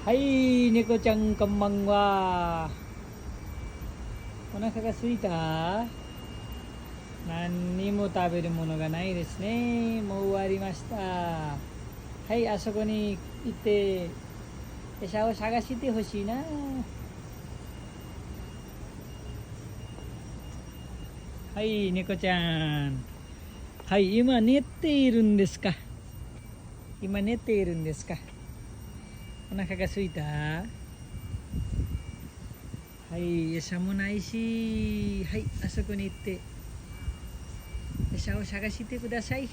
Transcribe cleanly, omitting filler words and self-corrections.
はい、猫ちゃんこんばんは。お腹が空いた？何にも食べるものがないですね。もう終わりました。はい、あそこに行って餌を探してほしいな。はい、猫ちゃん。はい、今寝ているんですか？今寝ているんですか？お腹が空いた？はい、餌もないし、はい、あそこに行って餌を探してください。